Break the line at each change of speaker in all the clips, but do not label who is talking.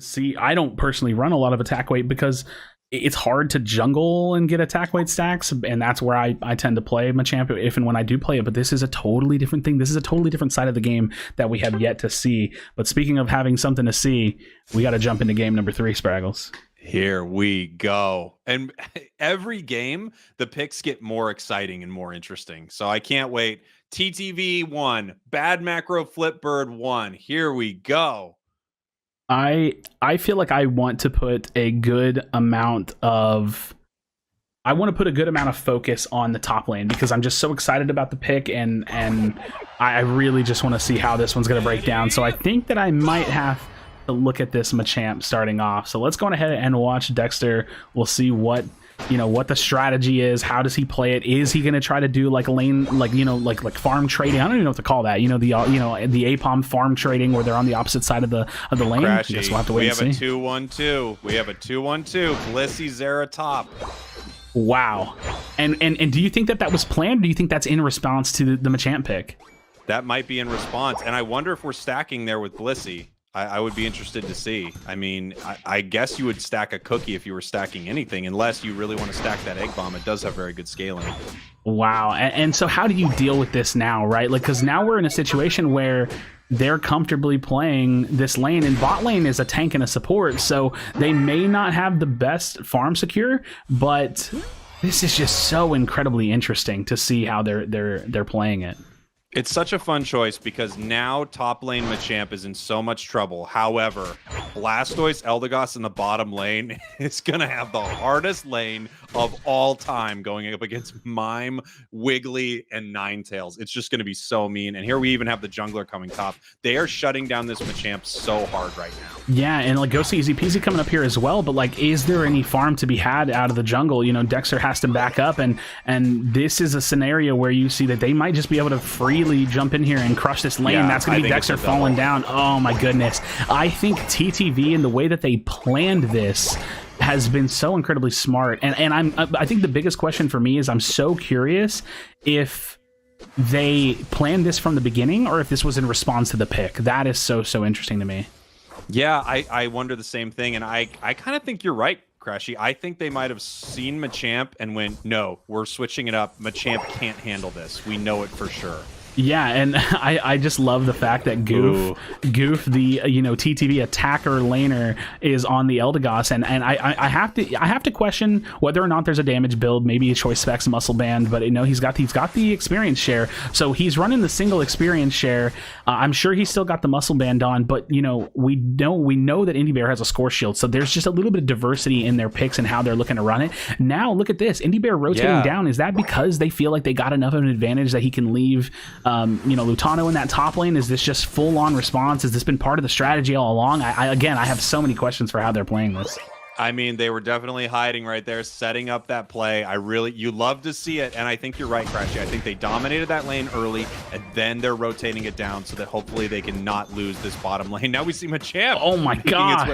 See, I don't personally run a lot of attack weight because it's hard to jungle and get attack weight stacks, and that's where I tend to play Machamp if and when I do play it. But this is a totally different thing. This is a totally different side of the game that we have yet to see. But speaking of having something to see, we got to jump into game number 3, Spraggles.
Here we go. And every game, the picks get more exciting and more interesting. So I can't wait. TTV 1, Bad Macro Flipbird 1. Here we go.
I feel like I want to put a good amount of focus on the top lane because I'm just so excited about the pick and I really just want to see how this one's going to break down. So I think that I might have to look at this Machamp starting off. So let's go on ahead and watch Dexter. We'll see what the strategy is. How does he play it? Is he going to try to do like lane, like farm trading? I don't even know what to call that. The APOM farm trading where they're on the opposite side of the lane.
Krashy,
I guess we'll have to wait and see.
We have a 2-1-2. We have a 2-1-2. Blissey Zera top.
Wow. And do you think that was planned? Or do you think that's in response to the Machamp pick?
That might be in response. And I wonder if we're stacking there with Blissey. I would be interested to see. I mean, I guess you would stack a cookie if you were stacking anything, unless you really want to stack that egg bomb. It does have very good scaling.
Wow. And so how do you deal with this now, right? Like, because now we're in a situation where they're comfortably playing this lane, and bot lane is a tank and a support, so they may not have the best farm secure, but this is just so incredibly interesting to see how they're playing it.
It's such a fun choice because now top lane Machamp is in so much trouble. However, Blastoise Eldegoss in the bottom lane is going to have the hardest lane of all time going up against Mime, Wiggly, and Ninetales. It's just going to be so mean. And here we even have the jungler coming top. They are shutting down this Machamp so hard right now.
Yeah, and like Ghosty Easy Peasy coming up here as well, but like, is there any farm to be had out of the jungle? Dexter has to back up, and this is a scenario where you see that they might just be able to freely jump in here and crush this lane. Yeah, that's going to be Dexter falling down. Oh my goodness. I think TTV and the way that they planned this has been so incredibly smart. And I think the biggest question for me is I'm so curious if they planned this from the beginning or if this was in response to the pick. That is so interesting to me.
Yeah, I wonder the same thing, and I kind of think you're right, Krashy. I think they might have seen Machamp and went, no, we're switching it up. Machamp can't handle this. We know it for sure.
Yeah, and I just love the fact that Goof, the TTV attacker laner, is on the Eldegoss, and I have to question whether or not there's a damage build, maybe a choice specs muscle band, but he's got the experience share, so he's running the single experience share. I'm sure he's still got the muscle band on, but we know that Indie Bear has a score shield, so there's just a little bit of diversity in their picks and how they're looking to run it. Now look at this, Indie Bear rotating down. Is that because they feel like they got enough of an advantage that he can leave Lutano in that top lane? Is this just full-on response? Has this been part of the strategy all along? Again, I have so many questions for how they're playing this.
I mean, they were definitely hiding right there, setting up that play. You love to see it, and I think you're right, Krashy. I think they dominated that lane early, and then they're rotating it down so that hopefully they can not lose this bottom lane. Now we see Machamp.
Oh my gosh.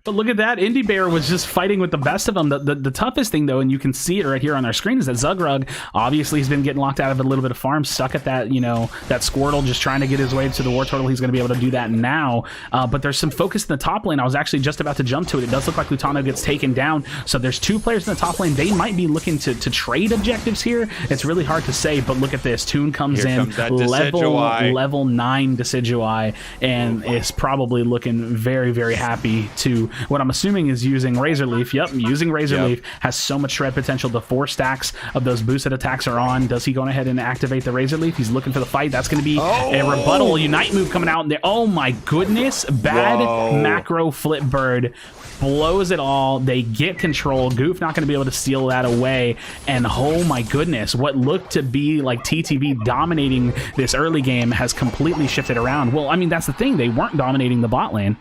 But look at that. Indie Bear was just fighting with the best of them. The toughest thing, though, and you can see it right here on our screen, is that Zugrug obviously has been getting locked out of a little bit of farm, stuck at that, that Squirtle, just trying to get his way to the War Turtle. He's going to be able to do that now. But there's some focus in the top lane. I was actually just about to jump to it. It does look like Lutano gets taken down, so there's 2 players in the top lane. They might be looking to trade objectives here. It's really hard to say, but look at this. Toon comes in, level 9 Decidueye, and is probably looking very happy to what I'm assuming is using Razor Leaf. Yep, using Razor Leaf. Has so much shred potential. The 4 stacks of those boosted attacks are on. Does he go ahead and activate the Razor Leaf? He's looking for the fight. That's going to be a rebuttal Unite move coming out in there. Oh my goodness. Bad macro Flipbird blows it all. They get control. Goof not going to be able to steal that away, and oh my goodness, what looked to be like TTV dominating this early game has completely shifted around. Well, I mean, that's the thing. They weren't dominating the bot lane.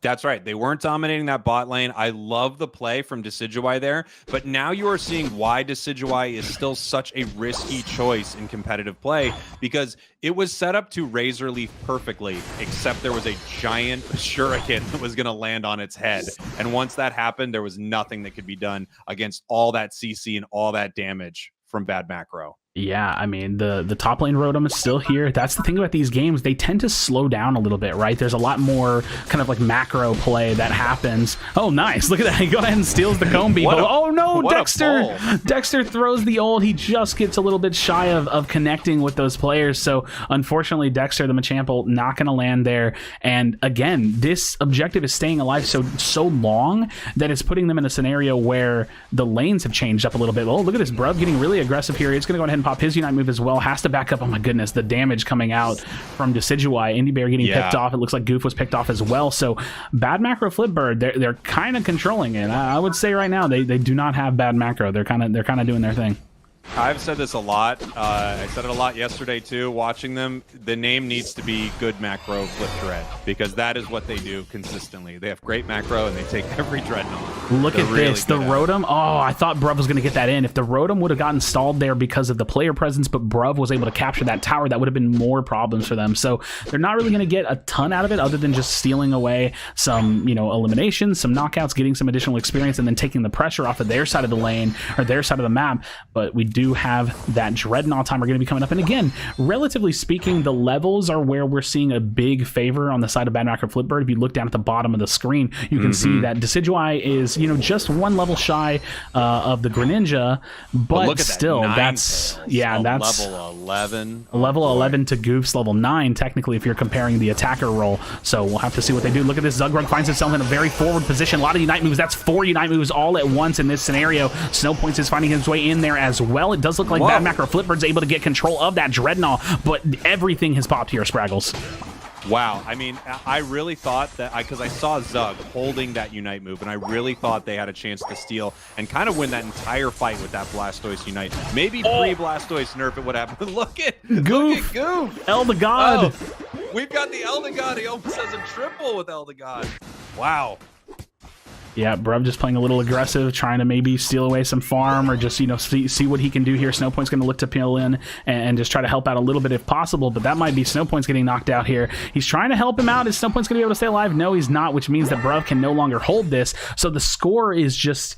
That's right. They weren't dominating that bot lane. I love the play from Decidueye there, but now you are seeing why Decidueye is still such a risky choice in competitive play, because it was set up to Razor Leaf perfectly, except there was a giant shuriken that was going to land on its head. And once that happened, there was nothing that could be done against all that CC and all that damage from Bad Macro.
Yeah, I mean, the top lane Rotom is still here. That's the thing about these games. They tend to slow down a little bit, right? There's a lot more kind of like macro play that happens. Oh, nice. Look at that. He goes ahead and steals the Comb Beagle. Oh, no, Dexter. Dexter throws the ult. He just gets a little bit shy of connecting with those players. So, unfortunately, Dexter, the Machamp, not going to land there. And again, this objective is staying alive so long that it's putting them in a scenario where the lanes have changed up a little bit. Oh, look at this. Bruv getting really aggressive here. It's going to go ahead and pop his Unite move as well. Has to back up. Oh my goodness, the damage coming out from Decidueye. Indy Bear getting picked off. It looks like Goof was picked off as well. So bad macro Flipbird, they're kind of controlling it. I would say right now they do not have bad macro. They're kind of doing their thing.
I've said this a lot. I said it a lot yesterday too. Watching them, the name needs to be Good Macro Flip Dread, because that is what they do consistently. They have great macro and they take every Dreadnought.
Look at this, the Rotom. Oh, I thought Bruv was going to get that in. If the Rotom would have gotten stalled there because of the player presence, but Bruv was able to capture that tower, that would have been more problems for them. So they're not really going to get a ton out of it other than just stealing away some, eliminations, some knockouts, getting some additional experience, and then taking the pressure off of their side of the lane or their side of the map. But we do have that Dreadnought timer going to be coming up. And again, relatively speaking, the levels are where we're seeing a big favor on the side of Bad Macro Flipbird. If you look down at the bottom of the screen, you can see that Decidueye is, just one level shy of the Greninja, but still, that's
level 11.
Level 11 to Goof's level 9, technically, if you're comparing the attacker role. So we'll have to see what they do. Look at this. Zugrug finds himself in a very forward position. A lot of Unite moves. That's 4 Unite moves all at once in this scenario. Snowpoints is finding his way in there as well. It does look like Bad Macro Flipbird's able to get control of that Dreadnought, but everything has popped here, Spraggles.
Wow. I mean, I really thought that, because I saw Zug holding that Unite move, and I really thought they had a chance to steal and kind of win that entire fight with that Blastoise Unite. Maybe pre-Blastoise nerf it would happen. Look at Goof.
Elder God.
Oh, we've got the Elder God. He almost has a triple with Elder God. Wow.
Yeah, Bruv just playing a little aggressive, trying to maybe steal away some farm or just, see what he can do here. Snowpoint's going to look to peel in and just try to help out a little bit if possible, but that might be Snowpoint's getting knocked out here. He's trying to help him out. Is Snowpoint's going to be able to stay alive? No, he's not, which means that Bruv can no longer hold this. So the score is just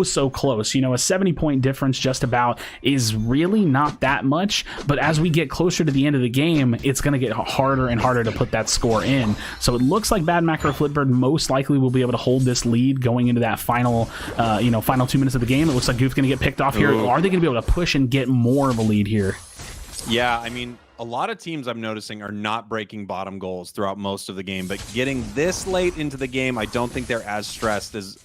so close. A 70-point difference just about is really not that much, but as we get closer to the end of the game, it's going to get harder and harder to put that score in. So it looks like Bad Macro Flipbird most likely will be able to hold this lead going into that final 2 minutes of the game. It looks like Goof's going to get picked off here. Are they going to be able to push and get more of a lead here?
Yeah, I mean, a lot of teams I'm noticing are not breaking bottom goals throughout most of the game, but getting this late into the game, I don't think they're as stressed as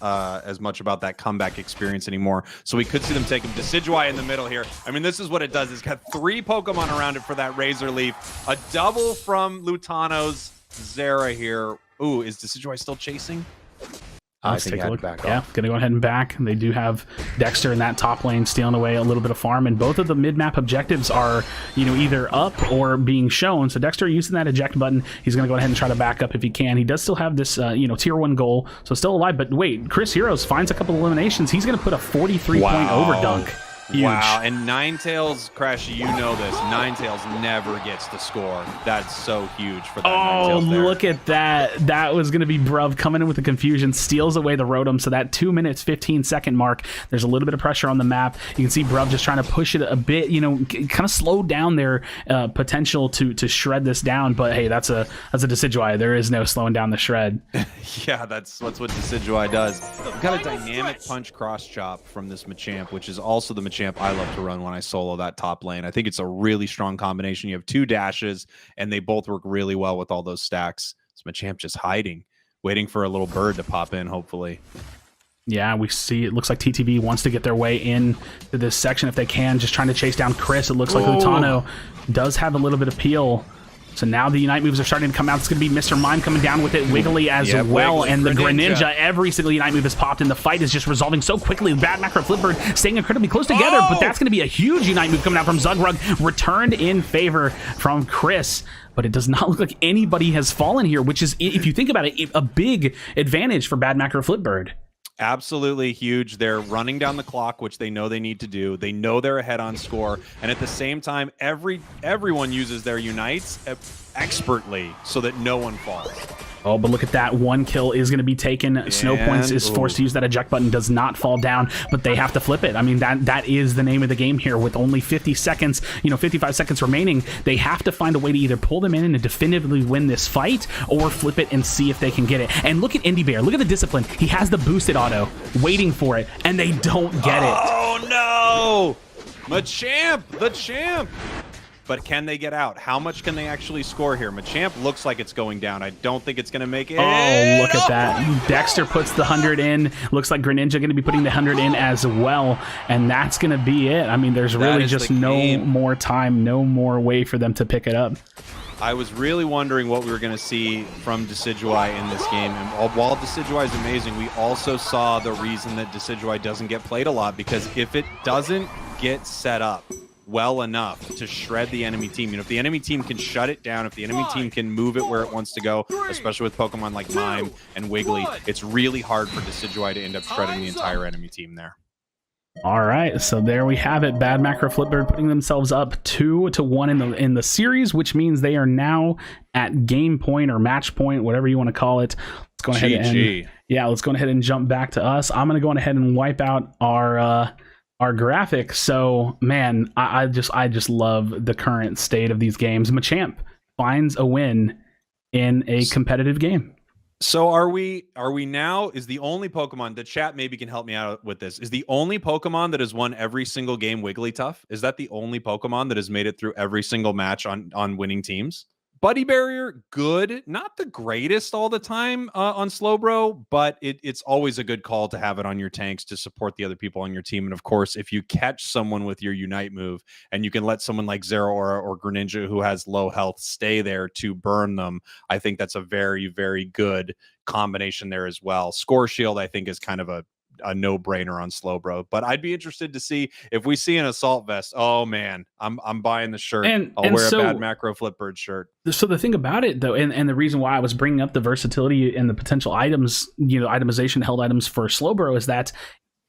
much about that comeback experience anymore. So we could see them take him. Decidueye in the middle here. I mean, this is what it does. It's got 3 Pokemon around it for that Razor Leaf. A double from Lutano's Zera here. Ooh, is Decidueye still chasing?
Let's take a look. Yeah, gonna go ahead and back. They do have Dexter in that top lane stealing away a little bit of farm, and both of the mid-map objectives are, either up or being shown. So Dexter using that eject button, he's gonna go ahead and try to back up if he can. He does still have this, tier 1 goal, so still alive. But wait, Chris Heroes finds a couple of eliminations. He's gonna put a 43-point overdunk. Huge.
Wow, and Ninetales, Krashy, you know this. Ninetales never gets the score. That's so huge for that Ninetales there.
Look at that. That was going to be Bruv coming in with the confusion, steals away the Rotom. So that 2 minutes, 15-second mark, there's a little bit of pressure on the map. You can see Bruv just trying to push it a bit, kind of slow down their potential to shred this down. But hey, that's a Decidueye. There is no slowing down the shred.
Yeah, that's what Decidueye does. We've got a dynamic punch cross chop from this Machamp, which is also the Machamp I love to run when I solo that top lane. I think it's a really strong combination. You have 2 dashes, and they both work really well with all those stacks. It's Machamp just hiding, waiting for a little bird to pop in, hopefully.
Yeah, we see it looks like TTV wants to get their way in to this section if they can, just trying to chase down Chris. It looks like Lutano does have a little bit of peel. So now the Unite moves are starting to come out. It's going to be Mr. Mime coming down with it, Wiggly as well, Wiggly, and the Greninja. Every single Unite move has popped, and the fight is just resolving so quickly. Bad Macro Flipbird staying incredibly close together, but that's going to be a huge Unite move coming out from Zugrug, returned in favor from Chris. But it does not look like anybody has fallen here, which is, if you think about it, a big advantage for Bad Macro Flipbird.
Absolutely huge. They're running down the clock, which they know they need to do. They know they're ahead on score, and at the same time, everyone uses their Unites expertly so that no one falls.
Oh, but look at that. One kill is going to be taken. Snow Points is forced to use that eject button, does not fall down, but they have to flip it. I mean, that is the name of the game here. With only 50 seconds, 55 seconds remaining, they have to find a way to either pull them in and definitively win this fight, or flip it and see if they can get it. And look at Indie Bear. Look at the discipline. He has the boosted auto, waiting for it, and they don't get it.
Oh, no! Machamp, the champ! But can they get out? How much can they actually score here? Machamp looks like it's going down. I don't think it's going to make it.
Oh, look at that. Dexter puts the 100 in. Looks like Greninja going to be putting the 100 in as well. And that's going to be it. I mean, there's really just no more time, no more way for them to pick it up.
I was really wondering what we were going to see from Decidueye in this game. And while Decidueye is amazing, we also saw the reason that Decidueye doesn't get played a lot. Because if it doesn't get set up well enough to shred the enemy team, if the enemy team can shut it down, if the enemy team can move it where it wants to go, especially with Pokemon like Mime and Wiggly, it's really hard for Decidueye to end up shredding the entire enemy team there.
All right, so there we have it. Bad Macro Flipbird putting themselves up 2-1 in the series, which means they are now at game point or match point, whatever you want to call it. Let's go ahead let's go ahead and jump back to us. I'm going to go ahead and wipe out our graphics. So, man, I just love the current state of these games. Machamp finds a win in a competitive game.
So are we now, is the only Pokemon, the chat maybe can help me out with this, is the only Pokemon that has won every single game Wigglytuff? Is that the only Pokemon that has made it through every single match on winning teams? Buddy Barrier, good. Not the greatest all the time on Slowbro, but it's always a good call to have it on your tanks to support the other people on your team. And of course, if you catch someone with your Unite move and you can let someone like Zeraora or Greninja who has low health stay there to burn them, I think that's a very, very good combination there as well. Score Shield, I think, is kind of a no-brainer on Slowbro, but I'd be interested to see if we see an Assault Vest. Oh man, I'm buying the shirt. I'll wear a Bad Macro Flipbird shirt.
So the thing about it though, and the reason why I was bringing up the versatility and the potential items, itemization held items for Slowbro, is that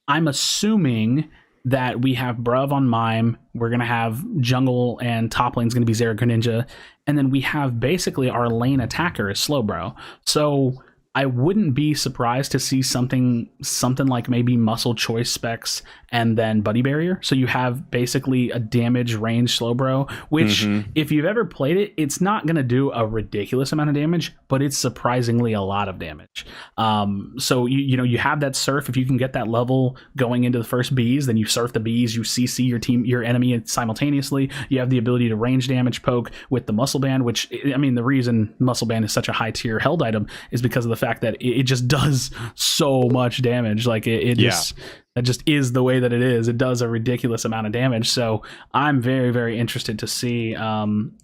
I'm assuming that we have Bruv on Mime, we're going to have Jungle and top lane's going to be Zera Greninja, and then we have basically our lane attacker is Slowbro. So I wouldn't be surprised to see something like maybe Muscle Choice specs and then Buddy Barrier. So you have basically a damage range Slowbro, which if you've ever played it, it's not going to do a ridiculous amount of damage, but it's surprisingly a lot of damage. So you have that surf. If you can get that level going into the first bees, then you surf the bees, you CC your enemy simultaneously. You have the ability to range damage poke with the Muscle Band, which, I mean, the reason Muscle Band is such a high tier held item is because of the fact that it just does so much damage. Like that just is the way that it is. It does a ridiculous amount of damage. So I'm very, very interested to see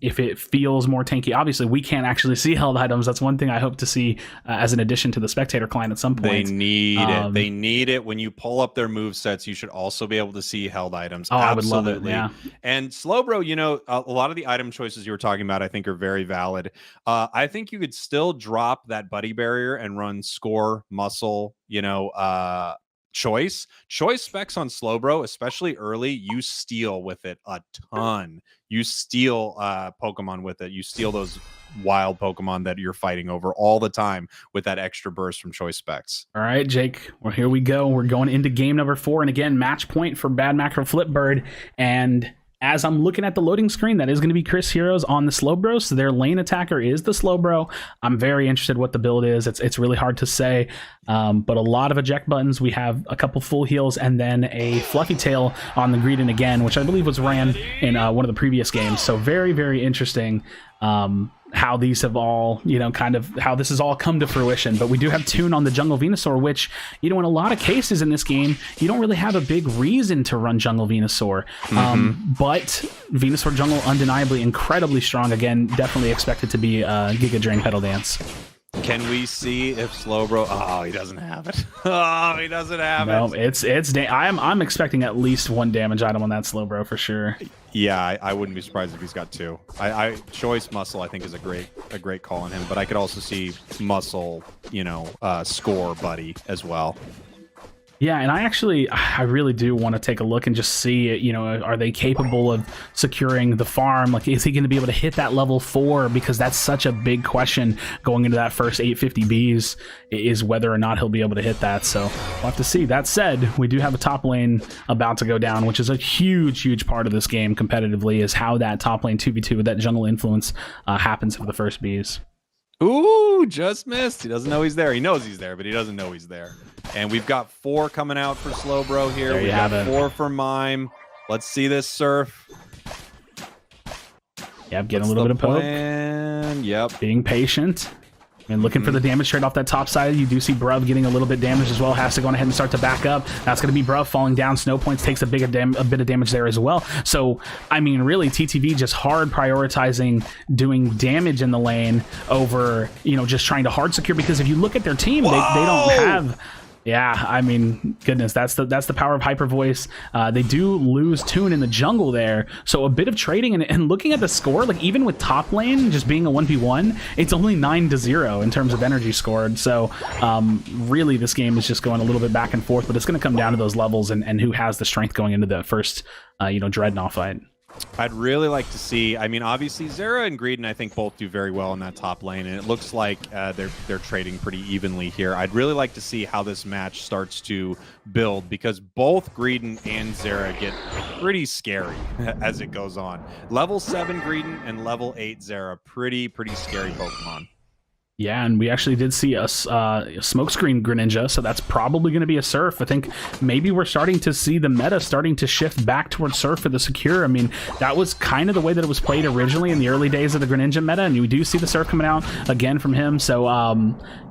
if it feels more tanky. Obviously, we can't actually see held items. That's one thing I hope to see as an addition to the spectator client at some point.
They need it. They need it. When you pull up their move sets, you should also be able to see held items.
Oh, absolutely. I would love it. Yeah.
And Slowbro, a lot of the item choices you were talking about, I think, are very valid. I think you could still drop that Buddy Barrier and run Score, Muscle, Choice specs on Slowbro, especially early, you steal with it a ton. You steal Pokemon with it. You steal those wild Pokemon that you're fighting over all the time with that extra burst from Choice specs.
All right, Jake, well, here we go. We're going into game number 4, and again, match point for Bad Macro Flipbird. And as I'm looking at the loading screen, that is going to be Chris Heroes on the Slowbro. So their lane attacker is the Slowbro. I'm very interested what the build is. It's really hard to say, but a lot of eject buttons. We have a couple full heals and then a Fluffy Tail on the Greedent again, which I believe was ran in one of the previous games. So very, very interesting how these have all, kind of how this has all come to fruition. But we do have Toon on the Jungle Venusaur, which, in a lot of cases in this game, you don't really have a big reason to run Jungle Venusaur. But Venusaur Jungle, undeniably incredibly strong. Again, definitely expected to be Giga Drain Pedal Dance.
Can we see if Slowbro? Oh, he doesn't have it. Oh, he doesn't have it.
No, I'm expecting at least one damage item on that Slowbro for sure.
Yeah, I wouldn't be surprised if he's got 2. Choice Muscle, I think, is a great call on him, but I could also see Muscle, Score Buddy as well.
Yeah, and I really do want to take a look and just see, you know, are they capable of securing the farm? Like, is he going to be able to hit that level 4? Because that's such a big question going into that first 850Bs, is whether or not he'll be able to hit that. So we'll have to see. That said, we do have a top lane about to go down, which is a huge part of this game competitively, is how that top lane 2v2 with that jungle influence happens for the first Bs.
Ooh, just missed. He doesn't know he's there. He knows he's there, but he doesn't know he's there. And we've got 4 coming out for Slowbro here.
There
We
you
got
have it.
4 for Mime. Let's see this Surf.
Yep, getting a little bit of poke.
Yep.
Being patient. And looking for the damage trade off that top side. You do see Bruv getting a little bit damaged as well. Has to go ahead and start to back up. That's going to be Bruv falling down. Snow Points takes a bit of damage there as well. So, I mean, really, TTV just hard prioritizing doing damage in the lane over, you know, just trying to hard secure. Because if you look at their team, they don't have... Yeah, I mean, goodness, that's the power of Hyper Voice. They do lose Toon in the jungle there, so a bit of trading and looking at the score, like even with top lane just being a 1v1, it's only 9-0 in terms of energy scored. So really, this game is just going a little bit back and forth, but it's going to come down to those levels and who has the strength going into the first, you know, Dreadnought fight.
I'd really like to see, I mean, obviously Zera and Greedon I think both do very well in that top lane, and it looks like they're trading pretty evenly here. I'd really like to see how this match starts to build, because both Greedon and Zera get pretty scary as it goes on. Level 7 Greedon and level 8 Zera, pretty scary Pokemon.
Yeah, and we actually did see a smokescreen Greninja, so that's probably going to be a Surf. I think maybe we're starting to see the meta starting to shift back towards Surf for the secure. I mean, that was kind of the way that it was played originally in the early days of the Greninja meta, and we do see the Surf coming out again from him. So,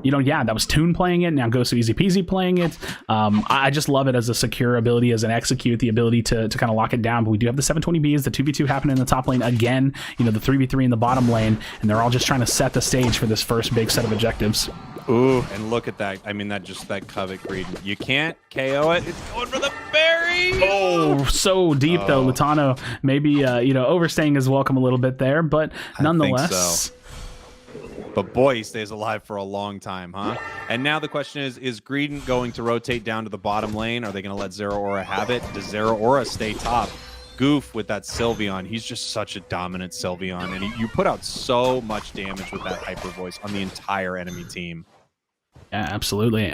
you know, yeah, that was Toon playing it, now Gosu Easy Peasy playing it. I just love it as a secure ability, as an execute, the ability to kind of lock it down. But we do have the 720Bs, the 2v2 happening in the top lane again, you know, the 3v3 in the bottom lane, and they're all just trying to set the stage for this first big set of objectives.
Ooh, and look at that. I mean, that Covet Greed. You can't KO it. It's going for the berry.
Oh, so deep though. Lutano maybe you know, overstaying his welcome a little bit there, but nonetheless.
I think so. But boy, he stays alive for a long time, huh? And now the question is Greedon going to rotate down to the bottom lane? Are they going to let Zeraora have it? Does Zeraora stay top? Goof with that Sylveon. He's just such a dominant Sylveon, and you put out so much damage with that Hyper Voice on the entire enemy team.
Yeah, absolutely.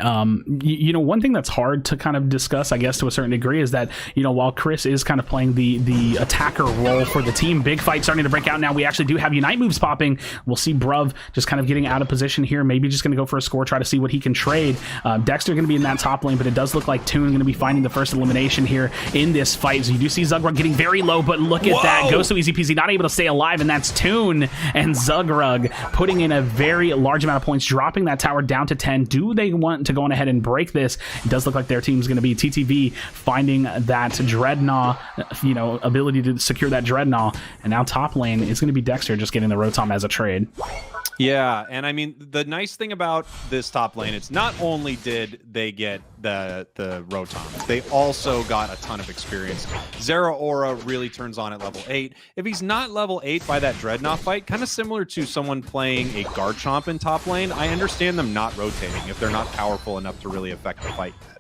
You know, one thing that's hard to kind of discuss, I guess, to a certain degree, is that, you know, while Chris is kind of playing the attacker role for the team, big fight starting to break out now. We actually do have Unite moves popping. We'll see Bruv just kind of getting out of position here, maybe just going to go for a score, try to see what he can trade. Dexter going to be in that top lane, but it does look like Toon going to be finding the first elimination here in this fight. So you do see Zugrug getting very low, but look at that. Goes so easy peasy, not able to stay alive, and that's Toon and Zugrug putting in a very large amount of points, dropping that tower down to 10. Do they want to go on ahead and break this? It does look like their team's going to be TTV finding that Dreadnought, you know, ability to secure that Dreadnought, and now top lane is going to be Dexter just getting the Rotom as a trade.
Yeah, and I mean, the nice thing about this top lane, it's not only did they get the Rotom, they also got a ton of experience. Zeraora really turns on at level 8. If he's not level 8 by that Dreadnought fight, kind of similar to someone playing a Garchomp in top lane, I understand them not rotating if they're not powerful enough to really affect the fight yet.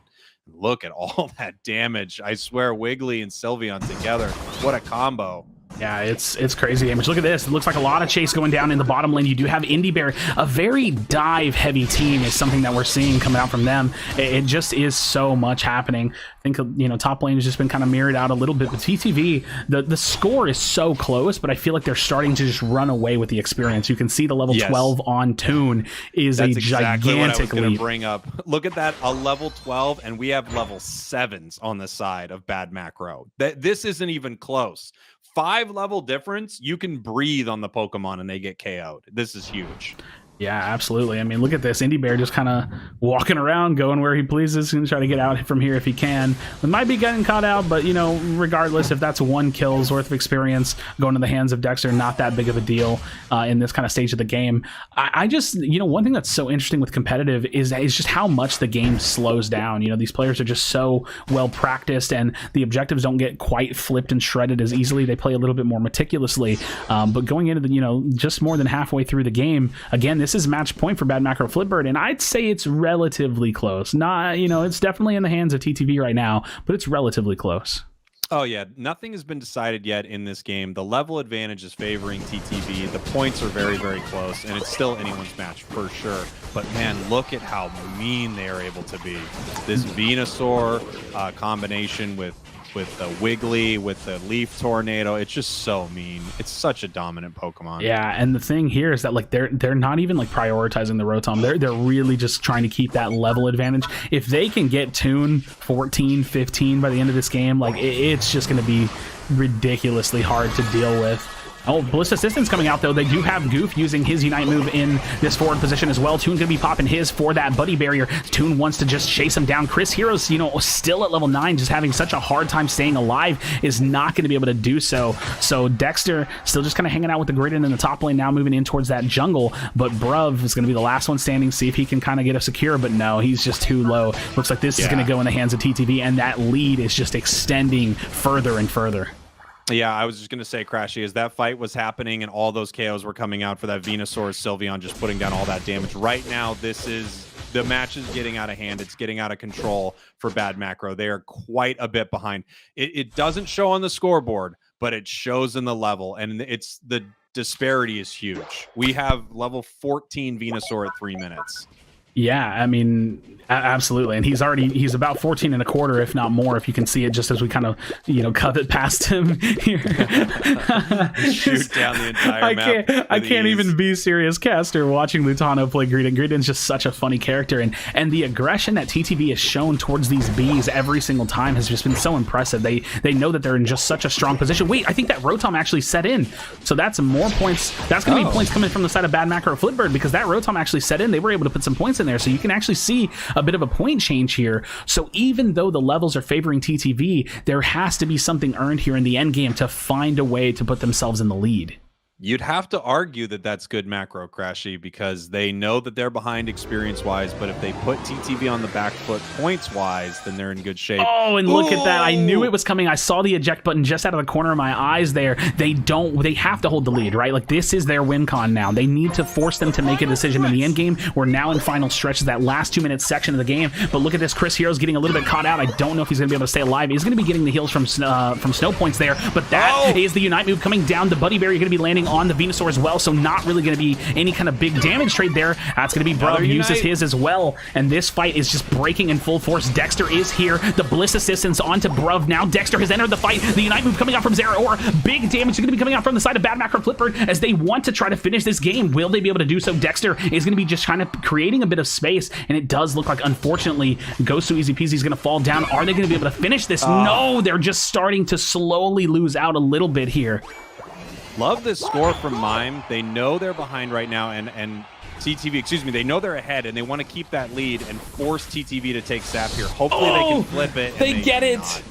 Look at all that damage. I swear, Wiggly and Sylveon together, what a combo.
Yeah, it's crazy damage. Look at this. It looks like a lot of chase going down in the bottom lane. You do have Indie Bear. A very dive-heavy team is something that we're seeing coming out from them. It just is so much happening. I think, you know, top lane has just been kind of mirrored out a little bit. But TTV, the score is so close, but I feel like they're starting to just run away with the experience. You can see the level 12 on Toon is
That's
a
exactly
gigantic
what I was going
leap.
to bring up. Look at that, a level 12, and we have level 7s on the side of bad macro. This isn't even close. 5 level difference, you can breathe on the Pokemon and they get KO'd. This is huge.
Yeah, absolutely. I mean, look at this. Indie Bear just kind of walking around, going where he pleases, and try to get out from here if he can. It might be getting caught out, but, you know, regardless, if that's 1 kill's worth of experience going to the hands of Dexter, not that big of a deal in this kind of stage of the game. I just, you know, one thing that's so interesting with competitive is just how much the game slows down. You know, these players are just so well practiced, and the objectives don't get quite flipped and shredded as easily. They play a little bit more meticulously. But going into the, you know, just more than halfway through the game, again, this this is match point for Bad Macro Flipbird, and I'd say it's relatively close. Not, it's definitely in the hands of TTV right now, but it's relatively close.
Oh, yeah. Nothing has been decided yet in this game. The level advantage is favoring TTV. The points are very, very close, and it's still anyone's match for sure. But, man, look at how mean they are able to be. This Venusaur combination with the Wiggly, with the Leaf Tornado, it's just so mean. It's such a dominant Pokemon.
Yeah, and the thing here is that like they're not even like prioritizing the Rotom. They're really just trying to keep that level advantage. If they can get Toon 14, 15 by the end of this game, like it's just going to be ridiculously hard to deal with. Oh, Bliss Assistance coming out, though. They do have Goof using his Unite move in this forward position as well. Toon's going to be popping his for that Buddy Barrier. Toon wants to just chase him down. Chris Heroes, still at level 9, just having such a hard time staying alive, is not going to be able to do so. So Dexter still just kind of hanging out with the Gridden in the top lane now, moving in towards that jungle. But Bruv is going to be the last one standing, see if he can kind of get a secure, but no, he's just too low. Looks like this is going to go in the hands of TTV, and that lead is just extending further and further.
Yeah, I was just going to say, Krashy, as that fight was happening and all those KOs were coming out for that Venusaur, Sylveon just putting down all that damage. Right now, the match is getting out of hand. It's getting out of control for Bad Macro. They are quite a bit behind. It doesn't show on the scoreboard, but it shows in the level, and the disparity is huge. We have level 14 Venusaur at 3 minutes.
Yeah, I mean, absolutely. And he's about 14 and a quarter, if not more, if you can see it just as we kind of, covet past him here.
Shoot down the entire map.
I can't even be serious caster watching Lutano play Greedent. Greedent's just such a funny character. And the aggression that TTV has shown towards these bees every single time has just been so impressive. They know that they're in just such a strong position. Wait, I think that Rotom actually set in. So that's more points. That's going to be points coming from the side of Bad Macro Flipbird, because that Rotom actually set in. They were able to put some points in there, so you can actually see a bit of a point change here. So even though the levels are favoring TTV, there has to be something earned here in the end game to find a way to put themselves in the lead.
You'd have to argue that that's good macro, Krashy, because they know that they're behind experience-wise, but if they put TTV on the back foot points-wise, then they're in good shape.
Oh, and look at that. I knew it was coming. I saw the eject button just out of the corner of my eyes there. They have to hold the lead, right? Like, this is their win con now. They need to force them to make a decision in the end game. We're now in final stretches, that last 2-minute section of the game. But look at this. Chris Hero's getting a little bit caught out. I don't know if he's going to be able to stay alive. He's going to be getting the heals from snow points there, but that is the Unite move coming down. The Buddy Barrier going to be landing on the Venusaur as well, so not really going to be any kind of big damage trade there. That's going to be Bruv uses his as well, and this fight is just breaking in full force. Dexter is here. The Bliss Assistance onto Bruv. Now Dexter has entered the fight. The Unite move coming out from Zeraora. Big damage is going to be coming out from the side of Bad Macro Flipbird as they want to try to finish this game. Will they be able to do so? Dexter is going to be just kind of creating a bit of space, and it does look like, unfortunately, Gosu Easy Peasy is going to fall down. Are they going to be able to finish this? No, they're just starting to slowly lose out a little bit here.
Love this score from Mime. They know they're behind right now, and TTV, excuse me, they know they're ahead, and they want to keep that lead and force TTV to take Zap here. Hopefully they can flip it.
They get it.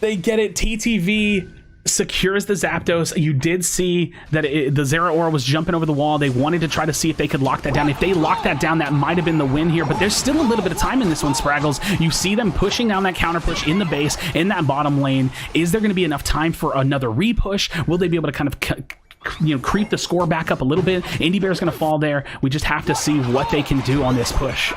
They get it. TTV secures the Zapdos. You did see that the Zeraora was jumping over the wall. They wanted to try to see if they could lock that down. If they lock that down, that might have been the win here, but there's still a little bit of time in this one, Spraggles. You see them pushing down that counter push in the base, in that bottom lane. Is there going to be enough time for another repush? Will they be able to kind of creep the score back up a little bit? Indy Bear's going to fall there. We just have to see what they can do on this push.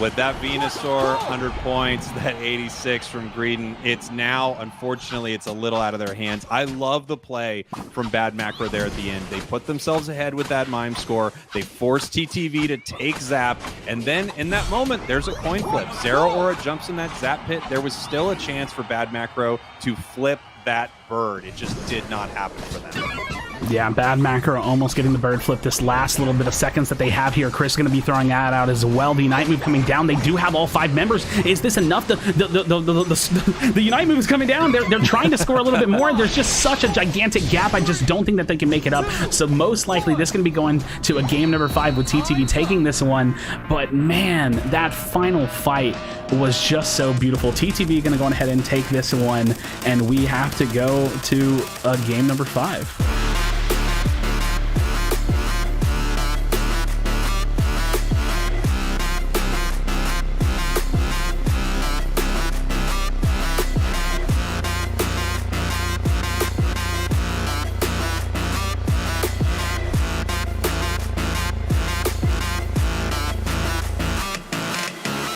With that Venusaur, 100 points, that 86 from Greedent, it's now, unfortunately, it's a little out of their hands. I love the play from Bad Macro there at the end. They put themselves ahead with that Mime score. They forced TTV to take Zap, and then in that moment, there's a coin flip. Zeraora jumps in that Zap pit. There was still a chance for Bad Macro to flip that bird. It just did not happen for them.
Yeah, Bad Macro almost getting the bird flip this last little bit of seconds that they have here. Chris is going to be throwing that out as well. The Unite move coming down. They do have all 5 members. Is this enough? The Unite move is coming down. They're trying to score a little bit more. There's just such a gigantic gap. I just don't think that they can make it up. So most likely this is going to be going to a game number 5 with TTV taking this one. But man, that final fight was just so beautiful. TTV going to go ahead and take this one, and we have to go to a game number 5.